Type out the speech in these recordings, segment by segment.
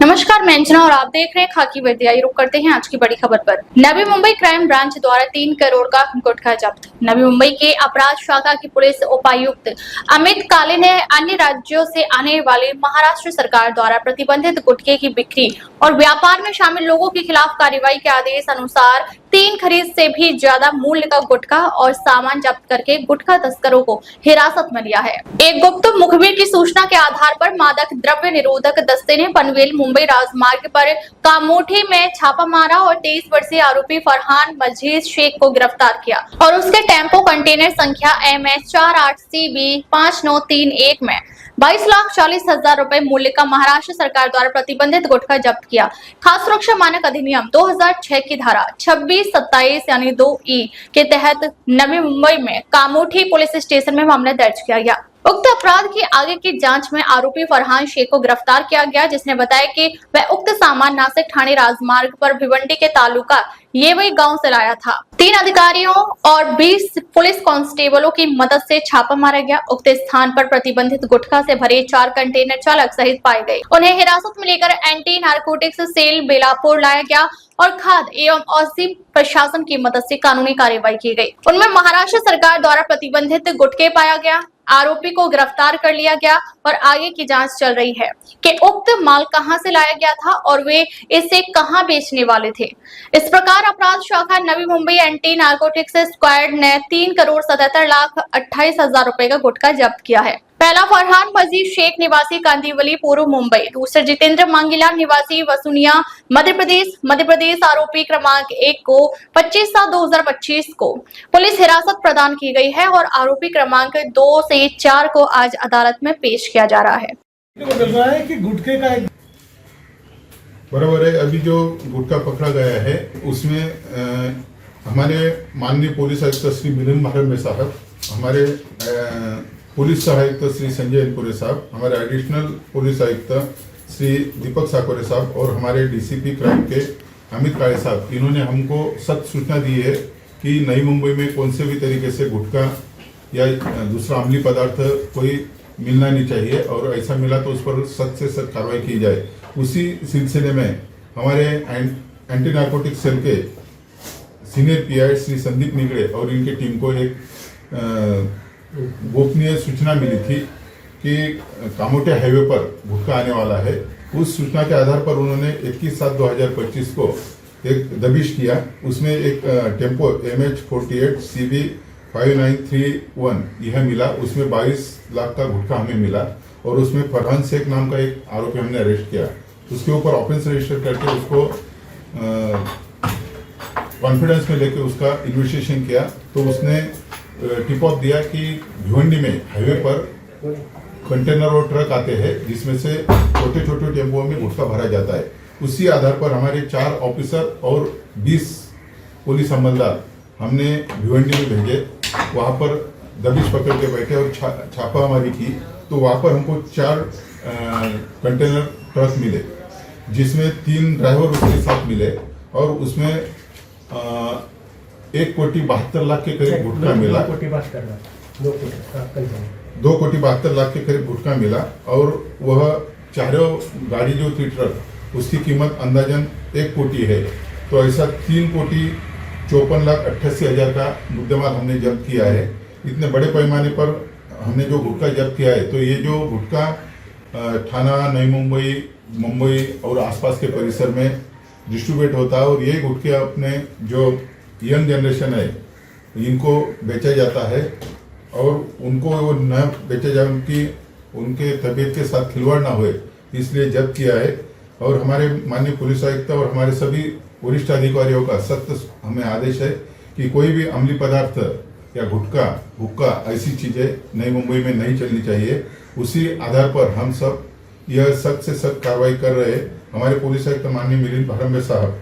नमस्कार, मैं अंजना और आप देख रहे हैं खाकी वर्दी। आइए रुक करते हैं आज की बड़ी खबर पर। नवी मुंबई क्राइम ब्रांच द्वारा 3 करोड़ का गुटखा जब्त। नवी मुंबई के अपराध शाखा की पुलिस उपायुक्त अमित काले ने अन्य राज्यों से आने वाले महाराष्ट्र सरकार द्वारा प्रतिबंधित गुटखे की बिक्री और व्यापार में शामिल लोगों के खिलाफ कार्रवाई के आदेश अनुसार 3 खरीद से भी ज्यादा मूल्य का गुटखा और सामान जब्त करके गुटखा तस्करों को हिरासत में लिया है। एक गुप्त मुखबिर की सूचना के आधार पर मादक द्रव्य निरोधक दस्ते ने पनवेल मुंबई राजमार्ग पर कामोठी में छापा मारा और 23 वर्षीय आरोपी फरहान मजीद शेख को गिरफ्तार किया और उसके टेम्पो कंटेनर संख्या MS48CB 5931 में 22,40,000 रुपए मूल्य का महाराष्ट्र सरकार द्वारा प्रतिबंधित गुटखा जब्त किया। खास सुरक्षा मानक अधिनियम 2006 की धारा 2627 यानी 2E के तहत नवी मुंबई में कामोठी पुलिस स्टेशन में मामला दर्ज किया गया। उक्त अपराध की आगे की जांच में आरोपी फरहान शेख को गिरफ्तार किया गया, जिसने बताया कि वह उक्त सामान नासिक ठाणे राजमार्ग पर भिवंडी के तालुका ये वही गांव से लाया था। 3 अधिकारियों और 20 पुलिस कांस्टेबलों की मदद से छापा मारा गया। उक्त स्थान पर प्रतिबंधित गुटखा से भरे 4 कंटेनर चालक सहित पाए गए। उन्हें हिरासत में लेकर एंटी नारकोटिक्स सेल बेलापुर लाया गया और खाद्य एवं औषधि प्रशासन की मदद से कानूनी कार्रवाई की गई। उनमें महाराष्ट्र सरकार द्वारा प्रतिबंधित गुटखे पाया गया। आरोपी को गिरफ्तार कर लिया गया और आगे की जांच चल रही है कि उक्त माल कहां से लाया गया था और वे इसे कहां बेचने वाले थे। इस प्रकार अपराध शाखा Navi Mumbai anti narcotics squad ने 3,77,28,000 रुपए का गुटखा जब्त किया है। पहला फरहान मजीद शेख निवासी कांदीवली पूर्व मुंबई, दूसरा जितेंद्र मांगीलाल निवासी वसुनिया मध्य प्रदेश आरोपी क्रमांक 1 को 25/7/2025 को पुलिस हिरासत प्रदान की गई है और आरोपी क्रमांक 2 से 4 को आज अदालत में पेश किया जा रहा है। कि गुटखे का बराबर है। अभी जो गुटखा पकड़ा गया है उसमें हमारे माननीय पुलिस आयुक्त श्री मिलिंद भारंबे साहब, हमारे पुलिस सहायक श्री संजय इनपुरे साहब, हमारे एडिशनल पुलिस आयुक्त श्री दीपक साकोरे साहब और हमारे DCP क्राइम के अमित काले साहब, इन्होंने हमको सख्त सूचना दी है कि नई मुंबई में कौन से भी तरीके से गुटखा या दूसरा अमली पदार्थ कोई मिलना नहीं चाहिए और ऐसा मिला तो उस पर सख्त से सख्त कार्रवाई की जाए। उसी सिलसिले में हमारे एंटी नार्कोटिक सेल के सीनियर PI श्री संदीप निगड़े और इनकी टीम को एक गोपनीय सूचना मिली थी कि कामोटे हाईवे पर गुटखा आने वाला है। उस सूचना के आधार पर उन्होंने 21/7/2025 को एक दबिश किया। उसमें एक टेम्पो MH48CB 5931 यह मिला। उसमें 22 लाख का गुटखा हमें मिला और उसमें फरहान शेख नाम का एक आरोपी हमने अरेस्ट किया। उसके ऊपर ऑफेंस रजिस्टर करके उसको कॉन्फिडेंस में लेके उसका इन्वेस्टिगेशन किया तो उसने टिप ऑफ दिया कि भिवंडी में हाईवे पर कंटेनर और ट्रक आते हैं जिसमें से छोटे छोटे टेम्पों में गुटखा भरा जाता है। उसी आधार पर हमारे 4 ऑफिसर और 20 पुलिस अमलदार हमने भिवंडी में भेजे। वहां पर दबिश पकड़ के बैठे और छापामारी की तो वहां पर हमको 4 कंटेनर ट्रक मिले, जिसमें 3 ड्राइवर उसके साथ मिले और उसमें 1,72,00,000 के करीब गुटखा मिला। 2,72,00,000 के करीब गुटखा मिला और वह चारों गाड़ी जो थी ट्रक उसकी कीमत अंदाजन 1 कोटी है। तो ऐसा 3,54,88,000 का मुद्देमाल हमने जब्त किया है। इतने बड़े पैमाने पर हमने जो गुटखा जब्त किया है तो ये जो गुटखा थाना नई मुंबई, मुंबई और आसपास के परिसर में डिस्ट्रीब्यूट होता है और ये गुटखे अपने जो यंग जनरेशन है इनको बेचा जाता है और उनको वो न बेचा जाए, उनके तबीयत के साथ खिलवाड़ ना होए, इसलिए जब्त किया है। और हमारे माननीय पुलिस आयुक्त और हमारे सभी वरिष्ठ अधिकारियों का सख्त हमें आदेश है कि कोई भी अमली पदार्थ या गुटखा, हुक्का ऐसी चीजें नई मुंबई में नहीं चलनी चाहिए। उसी आधार पर हम सब यह सख्त से सख्त कार्रवाई कर रहे हैं। हमारे पुलिस आयुक्त माननीय मिलिंद भारंबे साहब,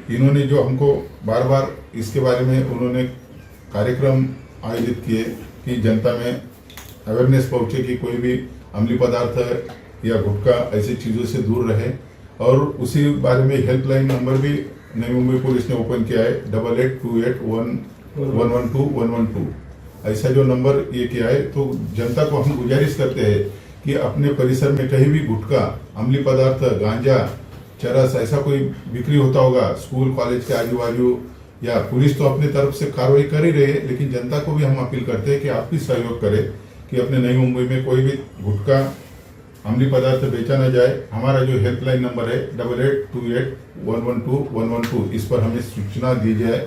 इन्होंने जो हमको बार बार इसके बारे में उन्होंने कार्यक्रम आयोजित किए कि जनता में अवेयरनेस पहुंचे कि कोई भी अमली पदार्थ या गुटखा ऐसी चीज़ों से दूर रहे। और उसी बारे में हेल्पलाइन नंबर भी नई मुंबई पुलिस ने ओपन किया है 8828112112। ऐसा जो नंबर ये किया है। तो जनता को हम गुजारिश करते हैं कि अपने परिसर में कहीं भी गुटखा अम्लीय पदार्थ, गांजा, चरस ऐसा कोई बिक्री होता होगा स्कूल कॉलेज के आजू बाजू, या पुलिस तो अपने तरफ से कार्रवाई कर ही रही है, लेकिन जनता को भी हम अपील करते हैं कि आप भी सहयोग करें कि अपने नई मुंबई में कोई भी गुटखा, अम्लीय पदार्थ बेचा न जाए। हमारा जो हेल्पलाइन नंबर है 8828112112, इस पर हमें सूचना दी जाए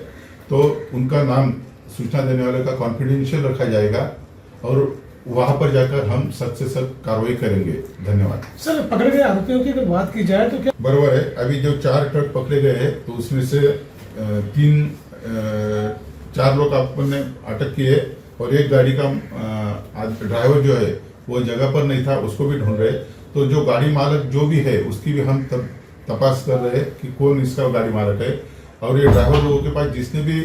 तो उनका नाम सूचना देने वाले का कॉन्फिडेंशियल रखा जाएगा और वहां पर जाकर हम सख्त से सख्त कार्रवाई करेंगे। धन्यवाद। सर, पकड़े गए आरोपियों की अगर बात की जाए तो क्या बराबर है, अभी जो 4 ट्रक पकड़े गए हैं तो उसमें से 4 लोग अपन ने अटक किए और एक गाड़ी का ड्राइवर जो है वो जगह पर नहीं था, उसको भी ढूंढ रहे। तो जो गाड़ी मालक जो भी है उसकी भी हम तपास कर रहे हैं कि कौन इसका गाड़ी मालक है, और ये ड्राइवर लोगों के पास जिसने भी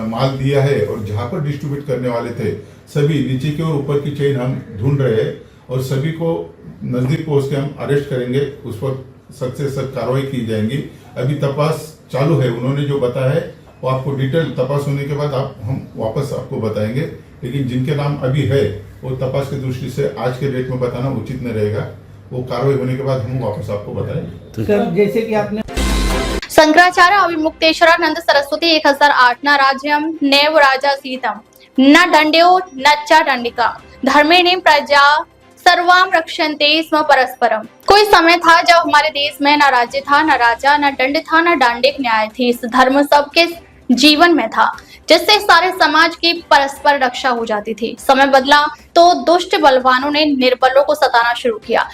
माल दिया है और जहां पर डिस्ट्रीब्यूट करने वाले थे सभी नीचे की और ऊपर की चेन हम ढूंढ रहे हैं और सभी को नजदीक पहुंच के हम अरेस्ट करेंगे, उस पर सख्त से सख्त कार्रवाई की जाएगी। अभी तपास चालू है, उन्होंने जो बताया है वो आपको डिटेल तपास होने के बाद हम वापस आपको बताएंगे, लेकिन जिनके नाम अभी है वो तपास की दृष्टि से आज के डेट में बताना उचित नहीं रहेगा, वो कार्रवाई होने के बाद हम वापस आपको बताएंगे। सर, जैसे कि आपने शंकराचार्य अविमुक्तेश्वरानंद सरस्वती 1008 न राज्यम नैव राजा सीतम न दंड्यो न च दंडिका धर्मेण प्रजा सर्वाम रक्षन्ते स्म परस्परम। कोई समय था जब हमारे देश में न राज्य था, न राजा, न दंड था, न दांडिक न्याय थी। इस धर्म सबके जीवन में था, जिससे सारे समाज की परस्पर रक्षा हो जाती थी। समय बदला तो दुष्ट बलवानों ने निर्बलों को सताना शुरू किया।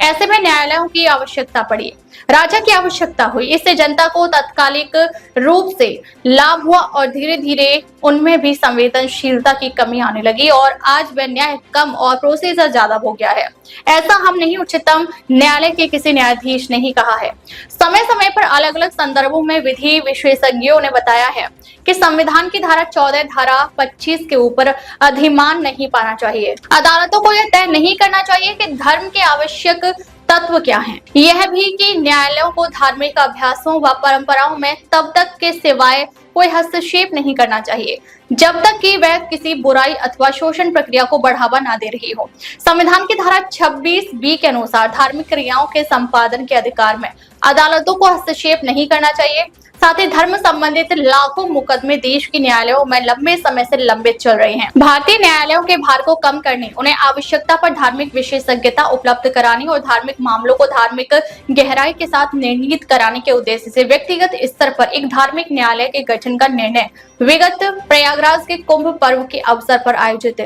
ऐसे में न्यायालयों की आवश्यकता पड़ी, राजा की आवश्यकता हुई। इससे जनता को तात्कालिक रूप से लाभ हुआ और धीरे धीरे उनमें भी संवेदनशीलता की कमी आने लगी और आज वह न्याय कम और प्रोसीजर ज्यादा हो गया है। ऐसा हम नहीं, उच्चतम न्यायालय के किसी न्यायाधीश ने ही कहा है। समय समय पर अलग अलग संदर्भों में विधि विशेषज्ञों ने बताया है कि संविधान की धारा 14 धारा 25 के ऊपर अधिमान नहीं पाना चाहिए। अदालतों को यह तय नहीं करना चाहिए कि धर्म के आवश्यक तत्व क्या हैं। यह भी कि न्यायालयों को धार्मिक अभ्यासों व परंपराओं में तब तक के सिवाय कोई हस्तक्षेप नहीं करना चाहिए जब तक कि वह किसी बुराई अथवा शोषण प्रक्रिया को बढ़ावा न दे रही हो। संविधान की धारा 26B के अनुसार धार्मिक क्रियाओं के संपादन के अधिकार में अदालतों को हस्तक्षेप नहीं करना चाहिए। साथ ही धर्म संबंधित लाखों मुकदमे देश के न्यायालयों में लंबे समय से लंबित चल रहे हैं। भारतीय न्यायालयों के भार को कम करने, उन्हें आवश्यकता पर धार्मिक विशेषज्ञता उपलब्ध कराने और धार्मिक मामलों को धार्मिक गहराई के साथ निर्णीत कराने के उद्देश्य से व्यक्तिगत स्तर पर एक धार्मिक न्यायालय के गठन का निर्णय विगत प्रयागराज के कुंभ पर्व के अवसर पर आयोजित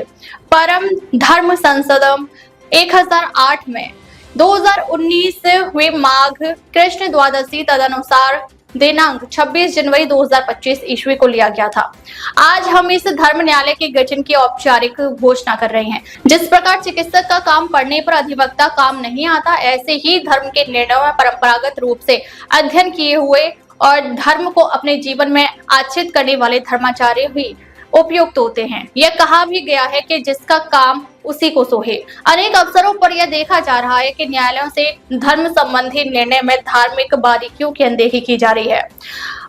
परम धर्म संसदम 1008 में 2019 हुए माघ कृष्ण द्वादशी तदनुसार दिनांक 26 जनवरी 2025 ईस्वी को लिया गया था। आज हम इस धर्म न्यायालय के गठन की औपचारिक घोषणा कर रहे हैं। जिस प्रकार चिकित्सक का काम पढ़ने पर अधिवक्ता काम नहीं आता, ऐसे ही धर्म के निर्णयों में परंपरागत रूप से अध्ययन किए हुए और धर्म को अपने जीवन में आचरित करने वाले धर्माचार्य भी उपयुक्त होते हैं। यह कहा भी गया है कि जिसका काम उसी को सोहे। अनेक अवसरों पर यह देखा जा रहा है कि न्यायालयों से धर्म संबंधी निर्णय में धार्मिक बारीकियों की अनदेखी की जा रही है।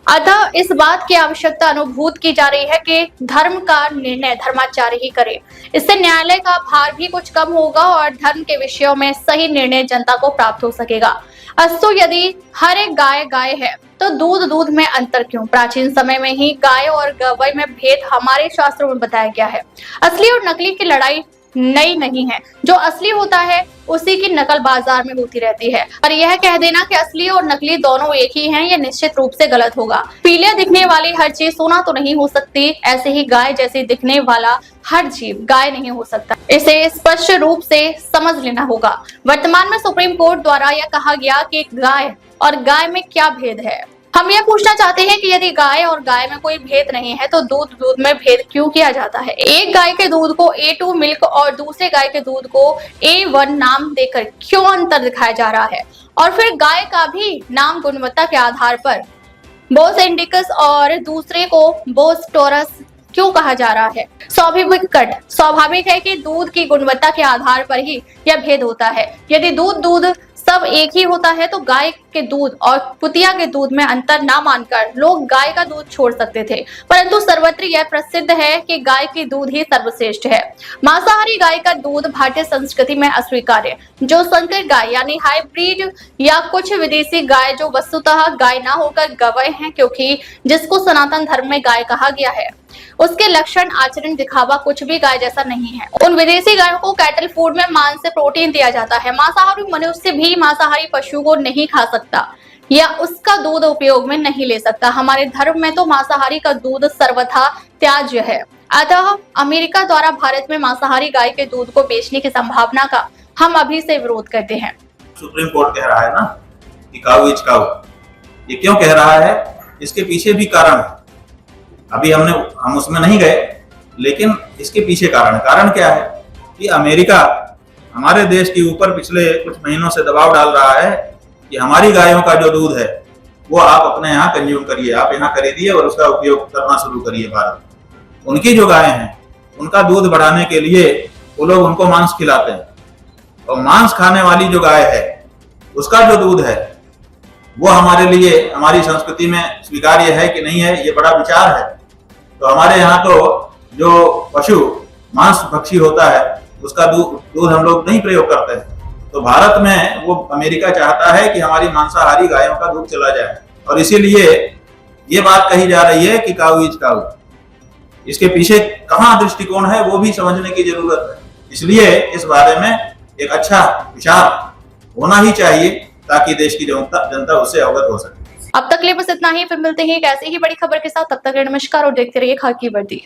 अतः इस बात की आवश्यकता अनुभूत की जा रही है कि धर्म का निर्णय धर्माचार्य ही करे। इससे न्यायालय का भार भी कुछ कम होगा और धर्म के विषयों में सही निर्णय जनता को प्राप्त हो सकेगा। अस्तु यदि हर एक गाय गाय है तो दूध में अंतर क्यों? प्राचीन समय में ही गाय और गवै में भेद हमारे शास्त्रों में बताया गया है। असली और नकली की लड़ाई नई नहीं है। जो असली होता है उसी की नकल बाजार में होती रहती है, और यह कह देना कि असली और नकली दोनों एक ही हैं, यह निश्चित रूप से गलत होगा। पीले दिखने वाली हर चीज सोना तो नहीं हो सकती, ऐसे ही गाय जैसे दिखने वाला हर जीव गाय नहीं हो सकता। इसे स्पष्ट रूप से समझ लेना होगा। वर्तमान में सुप्रीम कोर्ट द्वारा यह कहा गया कि गाय और गाय में क्या भेद है। हम यह पूछना चाहते हैं कि यदि गाय और गाय में कोई भेद नहीं है तो दूध में भेद क्यों किया जाता है? एक गाय के दूध को A2 मिल्क और दूसरे गाय के दूध को A1 नाम देकर क्यों अंतर दिखाया जा रहा है? और फिर गाय का भी नाम गुणवत्ता के आधार पर बोस इंडिकस और दूसरे को बोस टोरस क्यों कहा जा रहा है? स्वाभाविक है कि दूध की गुणवत्ता के आधार पर ही यह भेद होता है। यदि दूध सब एक ही होता है, तो गाय के दूध और कुतिया के दूध में अंतर ना मानकर लोग गाय का दूध छोड़ सकते थे, परंतु सर्वत्र यह प्रसिद्ध है कि गाय की दूध ही सर्वश्रेष्ठ है। मांसाहारी गाय का दूध भारतीय संस्कृति में अस्वीकार्य, जो संकर गाय यानी हाइब्रिड या कुछ विदेशी गाय जो वस्तुतः गाय ना होकर गवय हैं, क्योंकि जिसको सनातन धर्म में गाय कहा गया है, उसके लक्षण, आचरण, दिखावा कुछ भी गाय जैसा नहीं है। उन विदेशी गायों को कैटल फूड में मांस से प्रोटीन दिया जाता है। मांसाहारी मनुष्य भी मांसाहारी पशु को नहीं खा सकता या उसका दूध उपयोग में नहीं ले सकता। हमारे धर्म में तो मांसाहारी का दूध सर्वथा त्याज्य है। अतः अमेरिका द्वारा भारत में मांसाहारी गाय के दूध को बेचने की संभावना का हम अभी से विरोध करते हैं। सुप्रीम कोर्ट कह रहा है ना कि काऊ इज काऊ, ये क्यों कह रहा है? इसके पीछे भी कारण है। अभी हम उसमें नहीं गए, लेकिन इसके पीछे कारण क्या है कि अमेरिका हमारे देश के ऊपर पिछले कुछ महीनों से दबाव डाल रहा है कि हमारी गायों का जो दूध है वो आप अपने यहाँ कंज्यूम करिए, आप यहाँ खरीदिए और उसका उपयोग करना शुरू करिए। भारत उनकी जो गायें हैं उनका दूध बढ़ाने के लिए वो लोग उनको मांस खिलाते हैं, और मांस खाने वाली जो गाय है उसका जो दूध है वो हमारे लिए, हमारी संस्कृति में स्वीकार्य है कि नहीं है, ये बड़ा विचार है। तो हमारे यहाँ तो जो पशु मांस भक्षी होता है उसका दूध हम लोग नहीं प्रयोग करते हैं। तो भारत में वो अमेरिका चाहता है कि हमारी मांसाहारी गायों का दूध चला जाए, और इसीलिए ये बात कही जा रही है कि काऊ इज काऊ। इसके पीछे कहाँ दृष्टिकोण है वो भी समझने की जरूरत है। इसलिए इस बारे में एक अच्छा विचार होना ही चाहिए ताकि देश की जनता उससे अवगत हो सके। अब तक के लिए बस इतना ही, फिर मिलते हैं एक ऐसी ही बड़ी खबर के साथ। तब तक नमस्कार और देखते रहिए खाकी वर्दी।